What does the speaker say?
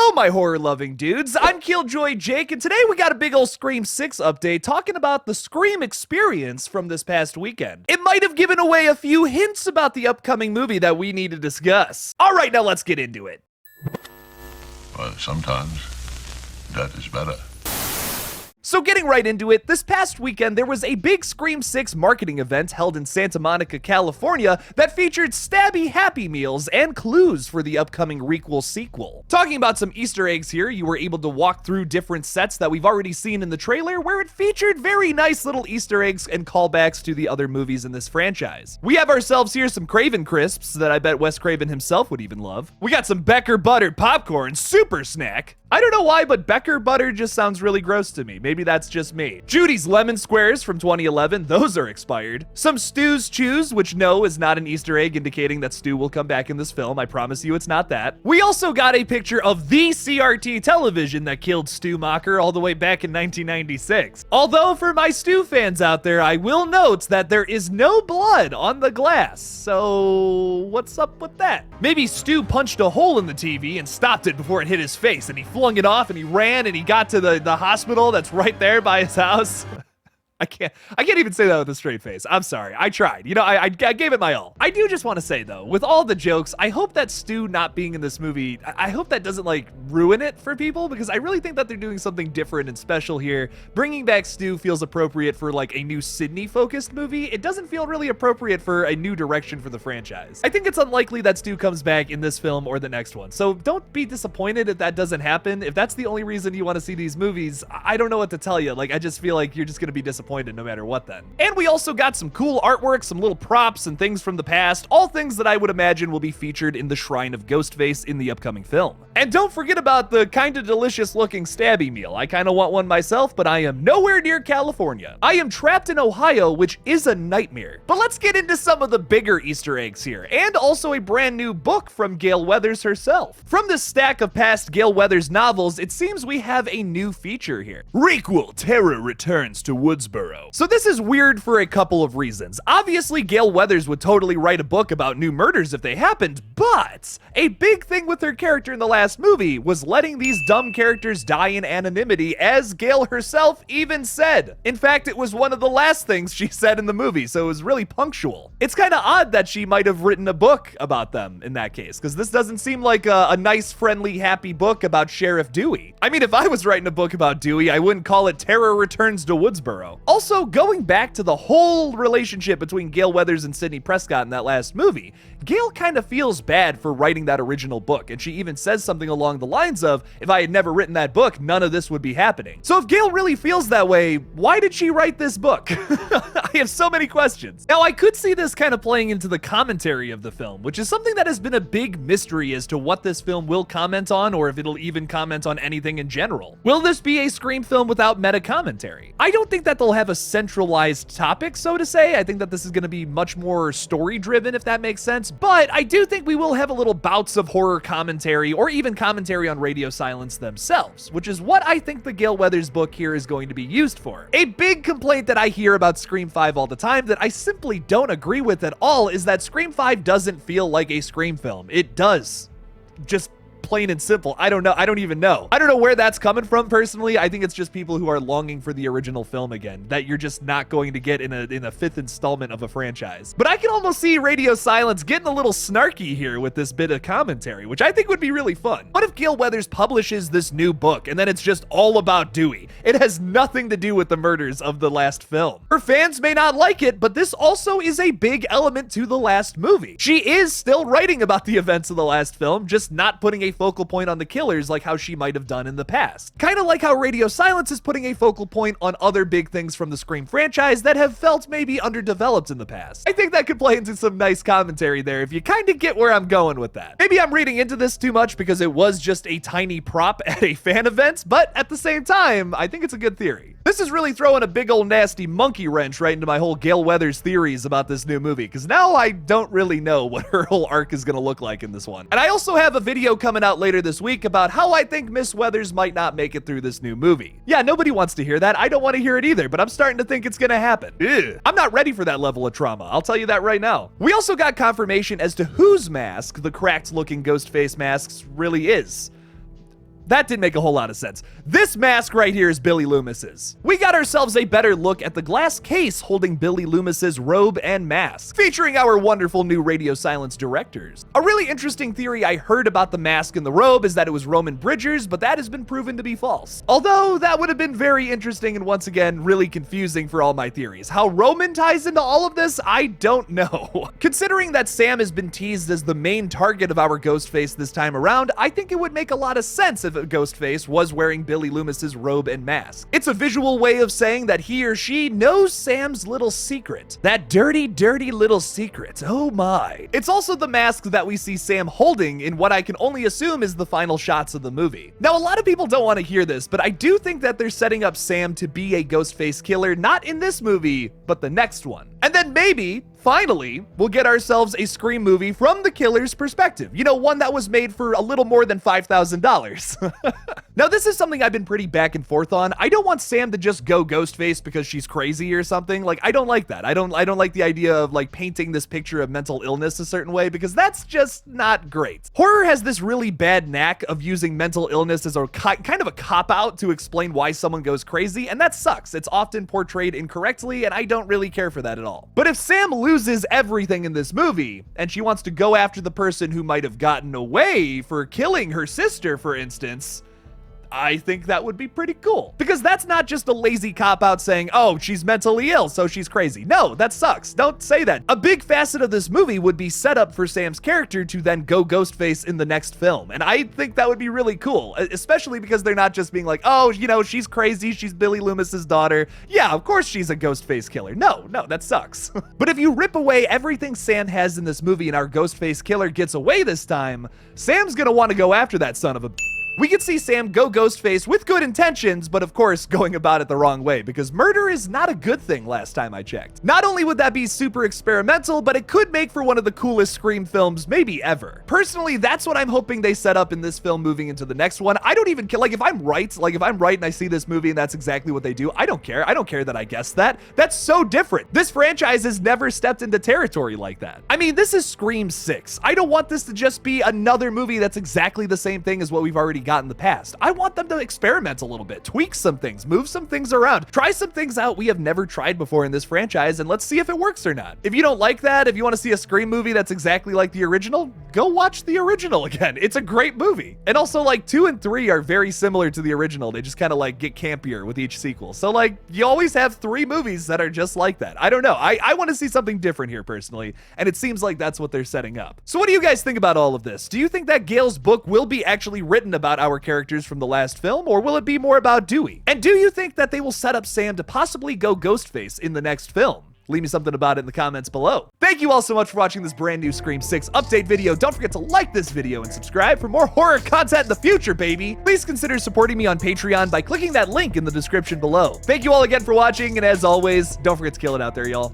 Hello, my horror-loving dudes. I'm Killjoy Jake, and today we got a big ol' Scream 6 update talking about the Scream experience from this past weekend. It might have given away a few hints about the upcoming movie that we need to discuss. All right, now let's get into it. Well, sometimes that is better. So getting right into it, this past weekend there was a big Scream 6 marketing event held in Santa Monica, California that featured stabby Happy Meals and clues for the upcoming requel sequel. Talking about some Easter eggs here, you were able to walk through different sets that we've already seen in the trailer where it featured very nice little Easter eggs and callbacks to the other movies in this franchise. We have ourselves here some Craven crisps that I bet Wes Craven himself would even love. We got some Becker buttered popcorn, super snack. I don't know why, but Becker butter just sounds really gross to me. Maybe that's just me. Judy's lemon squares from 2011, those are expired. Some Stu's Chews, which no is not an Easter egg indicating that Stu will come back in this film. I promise you it's not that. We also got a picture of the CRT television that killed Stu Macher all the way back in 1996. Although for my Stu fans out there, I will note that there is no blood on the glass. So what's up with that? Maybe Stu punched a hole in the TV and stopped it before it hit his face, and he flung it off and he ran and he got to the hospital that's right there by his house. I can't even say that with a straight face. I'm sorry. I tried. You know, I gave it my all. I do just want to say, though, with all the jokes, I hope that Stu not being in this movie, I hope that doesn't, like, ruin it for people, because I really think that they're doing something different and special here. Bringing back Stu feels appropriate for, like, a new Sydney-focused movie. It doesn't feel really appropriate for a new direction for the franchise. I think it's unlikely that Stu comes back in this film or the next one, so don't be disappointed if that doesn't happen. If that's the only reason you want to see these movies, I don't know what to tell you. Like, I just feel like you're just going to be disappointed no matter what then. And we also got some cool artwork, some little props and things from the past, all things that I would imagine will be featured in the Shrine of Ghostface in the upcoming film. And don't forget about the kinda delicious looking stabby meal. I kinda want one myself, but I am nowhere near California. I am trapped in Ohio, which is a nightmare. But let's get into some of the bigger Easter eggs here, and also a brand new book from Gale Weathers herself. From this stack of past Gale Weathers novels, it seems we have a new feature here. Requel Terror Returns to Woodsboro. So this is weird for a couple of reasons. Obviously, Gale Weathers would totally write a book about new murders if they happened, but a big thing with her character in the last movie was letting these dumb characters die in anonymity, as Gale herself even said. In fact, it was one of the last things she said in the movie, so it was really punctual. It's kind of odd that she might have written a book about them in that case, because this doesn't seem like a nice, friendly, happy book about Sheriff Dewey. I mean, if I was writing a book about Dewey, I wouldn't call it Terror Returns to Woodsboro. Also, going back to the whole relationship between Gale Weathers and Sidney Prescott in that last movie, Gale kind of feels bad for writing that original book, and she even says something along the lines of, if I had never written that book, none of this would be happening. So if Gale really feels that way, why did she write this book? I have so many questions. Now, I could see this kind of playing into the commentary of the film, which is something that has been a big mystery as to what this film will comment on, or if it'll even comment on anything in general. Will this be a Scream film without meta commentary? I don't think that they'll have a centralized topic, so to say. I think that this is going to be much more story-driven, if that makes sense, but I do think we will have a little bouts of horror commentary, or even commentary on radio silence themselves, which is what I think the Gale Weathers book here is going to be used for. A big complaint that I hear about Scream 5 all the time that I simply don't agree with at all is that Scream 5 doesn't feel like a Scream film. It does. Just plain and simple. I don't know. I don't even know. I don't know where that's coming from personally. I think it's just people who are longing for the original film again that you're just not going to get in a fifth installment of a franchise. But I can almost see Radio Silence getting a little snarky here with this bit of commentary, which I think would be really fun. What if Gale Weathers publishes this new book and then it's just all about Dewey? It has nothing to do with the murders of the last film. Her fans may not like it, but this also is a big element to the last movie. She is still writing about the events of the last film, just not putting a focal point on the killers like how she might have done in the past. Kind of like how Radio Silence is putting a focal point on other big things from the Scream franchise that have felt maybe underdeveloped in the past. I think that could play into some nice commentary there if you kind of get where I'm going with that. Maybe I'm reading into this too much because it was just a tiny prop at a fan event, but at the same time, I think it's a good theory. This is really throwing a big old nasty monkey wrench right into my whole Gale Weathers theories about this new movie, because now I don't really know what her whole arc is going to look like in this one. And I also have a video coming out later this week about how I think Miss Weathers might not make it through this new movie. Yeah, nobody wants to hear that. I don't want to hear it either, but I'm starting to think it's going to happen. Ugh. I'm not ready for that level of trauma. I'll tell you that right now. We also got confirmation as to whose mask the cracked looking ghost face masks really is. That didn't make a whole lot of sense. This mask right here is Billy Loomis's. We got ourselves a better look at the glass case holding Billy Loomis's robe and mask, featuring our wonderful new radio silence directors. A really interesting theory I heard about the mask and the robe is that it was Roman Bridgers, but that has been proven to be false. Although that would have been very interesting and once again really confusing for all my theories. How Roman ties into all of this, I don't know. Considering that Sam has been teased as the main target of our Ghostface this time around, I think it would make a lot of sense if a Ghostface was wearing Billy Loomis's robe and mask. It's a visual way of saying that he or she knows Sam's little secret. That dirty, dirty little secret. Oh my. It's also the mask that we see Sam holding in what I can only assume is the final shots of the movie. Now, a lot of people don't want to hear this, but I do think that they're setting up Sam to be a Ghostface killer, not in this movie, but the next one. And then maybe, finally, we'll get ourselves a Scream movie from the killer's perspective. You know, one that was made for a little more than $5,000. Now, this is something I've been pretty back and forth on. I don't want Sam to just go Ghostface because she's crazy or something. Like, I don't like that. I don't like the idea of like painting this picture of mental illness a certain way because that's just not great. Horror has this really bad knack of using mental illness as a kind of a cop-out to explain why someone goes crazy, and that sucks. It's often portrayed incorrectly, and I don't really care for that at all. But if Sam loses everything in this movie, and she wants to go after the person who might have gotten away for killing her sister, for instance, I think that would be pretty cool. Because that's not just a lazy cop-out saying, oh, she's mentally ill, so she's crazy. No, that sucks. Don't say that. A big facet of this movie would be set up for Sam's character to then go Ghostface in the next film. And I think that would be really cool, especially because they're not just being like, oh, you know, she's crazy, she's Billy Loomis's daughter. Yeah, of course she's a Ghostface killer. No, that sucks. But if you rip away everything Sam has in this movie and our Ghostface killer gets away this time, Sam's gonna want to go after that son of a... We could see Sam go Ghostface with good intentions, but of course going about it the wrong way, because murder is not a good thing last time I checked. Not only would that be super experimental, but it could make for one of the coolest Scream films maybe ever. Personally, that's what I'm hoping they set up in this film moving into the next one. I don't even care, like if I'm right and I see this movie and that's exactly what they do, I don't care. I don't care that I guessed that. That's so different. This franchise has never stepped into territory like that. I mean, this is Scream 6. I don't want this to just be another movie that's exactly the same thing as what we've already got in the past. I want them to experiment a little bit, tweak some things, move some things around, try some things out we have never tried before in this franchise, and let's see if it works or not. If you don't like that, if you want to see a Scream movie that's exactly like the original, go watch the original again. It's a great movie. And also, like, 2 and 3 are very similar to the original. They just kind of like get campier with each sequel. So like, you always have 3 movies that are just like that. I don't know. I want to see something different here personally, and it seems like that's what they're setting up. So what do you guys think about all of this? Do you think that Gale's book will be actually written about our characters from the last film, or will it be more about Dewey? And do you think that they will set up Sam to possibly go Ghostface in the next film? Leave me something about it in the comments below. Thank you all so much for watching this brand new Scream 6 update video. Don't forget to like this video and subscribe for more horror content in the future, baby. Please consider supporting me on Patreon by clicking that link in the description below. Thank you all again for watching, and as always, don't forget to kill it out there, y'all.